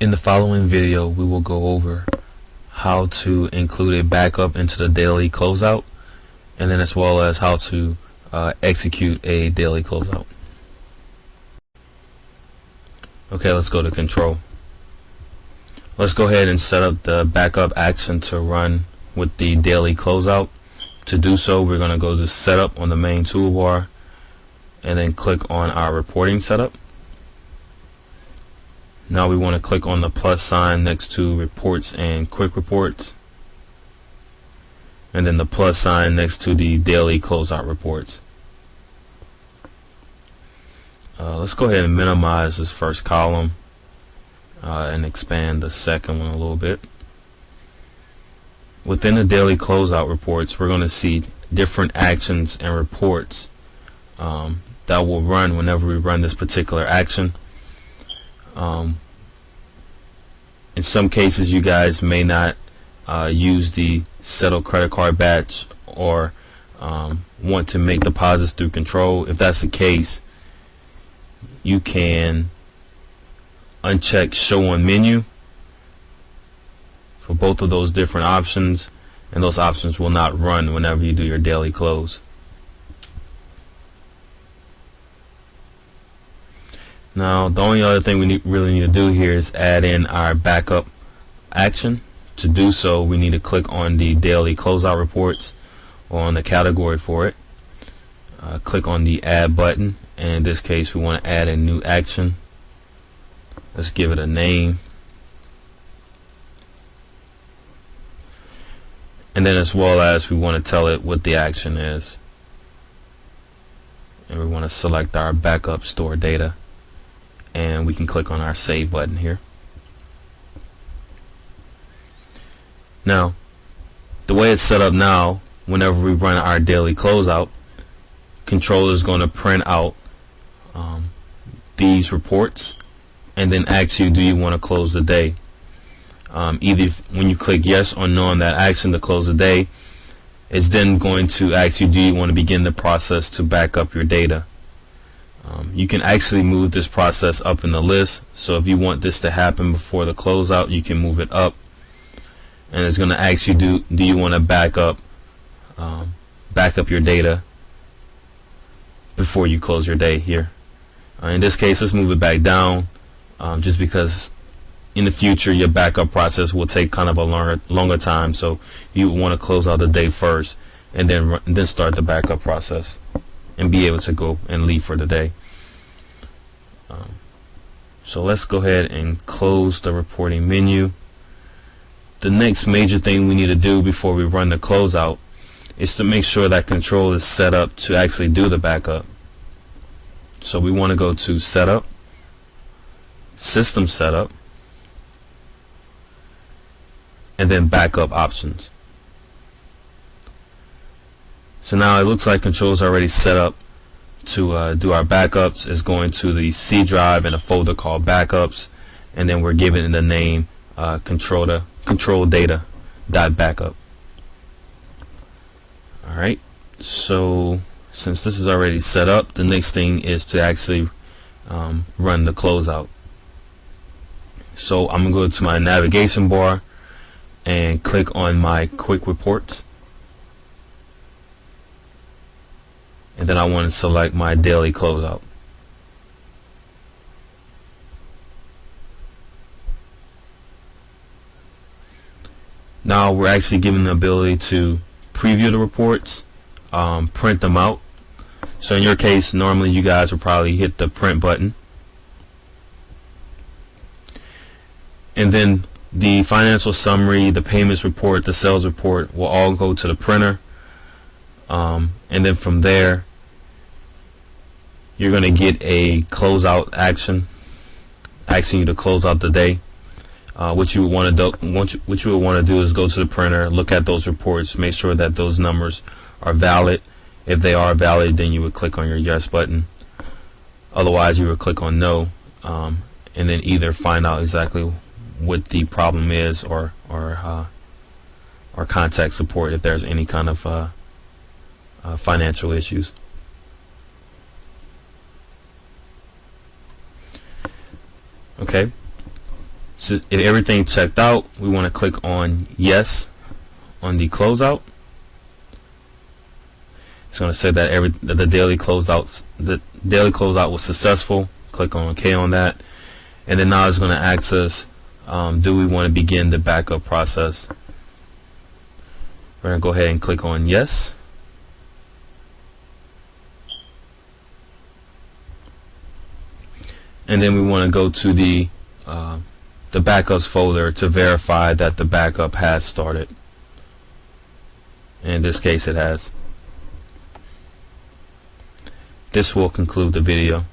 In the following video, we will go over how to include a backup into the daily closeout, and then as well as how to execute a daily closeout. Okay, let's go to control. Let's go ahead and set up the backup action to run with the daily closeout. To do so, we're going to go to setup on the main toolbar and then click on our reporting setup. Now we want to click on the plus sign next to reports and quick reports, and then the plus sign next to the daily closeout reports. Let's go ahead and minimize this first column and expand the second one a little bit. Within the daily closeout reports, we're going to see different actions and reports that will run whenever we run this particular action. In some cases, you guys may not use the settle credit card batch or want to make deposits through control. If that's the case, you can uncheck show on menu for both of those different options, and those options will not run whenever you do your daily close. Now, the only other thing we really need to do here is add in our backup action. To do so, we need to click on the daily closeout reports or on the category for it. Click on the add button, and in this case we want to add a new action. Let's give it a name, and then as well as we want to tell it what the action is, and we want to select our backup store data, and we can click on our save button here. Now, the way it's set up now, whenever we run our daily closeout, controller is going to print out these reports and then ask you, do you want to close the day? Either when you click yes or no on that action to close the day, it's then going to ask you, do you want to begin the process to back up your data? You can actually move this process up in the list, so if you want this to happen before the closeout, you can move it up, and it's going to ask you, do you want to back up your data before you close your day here. In this case, let's move it back down, just because in the future your backup process will take kind of a longer time, so you want to close out the day first and then start the backup process and be able to go and leave for the day. So let's go ahead and close the reporting menu. The next major thing we need to do before we run the closeout is to make sure that control is set up to actually do the backup. So we want to go to setup, system setup, and then backup options. So now it looks like control is already set up to do our backups. It's going to the C drive in a folder called backups, and then we're giving it the name control data.backup. Alright, so since this is already set up, the next thing is to actually run the closeout. So I'm going to go to my navigation bar and click on my quick reports, and then I want to select my daily closeout. Now we're actually given the ability to preview the reports, print them out. So in your case, normally you guys will probably hit the print button, and then the financial summary, the payments report, the sales report will all go to the printer, and then from there you're going to get a closeout action asking you to close out the day. What you would want to do is go to the printer, look at those reports, make sure that those numbers are valid. If they are valid, then you would click on your yes button. Otherwise, you would click on no, and then either find out exactly what the problem is or contact support if there's any kind of financial issues. Okay, So if everything checked out, we want to click on yes on the closeout. It's going to say that the daily closeout was successful. Click on OK on that, and then now it's going to ask us, do we want to begin the backup process? We're going to go ahead and click on yes. And then we want to go to the backups folder to verify that the backup has started. In this case, it has. This will conclude the video.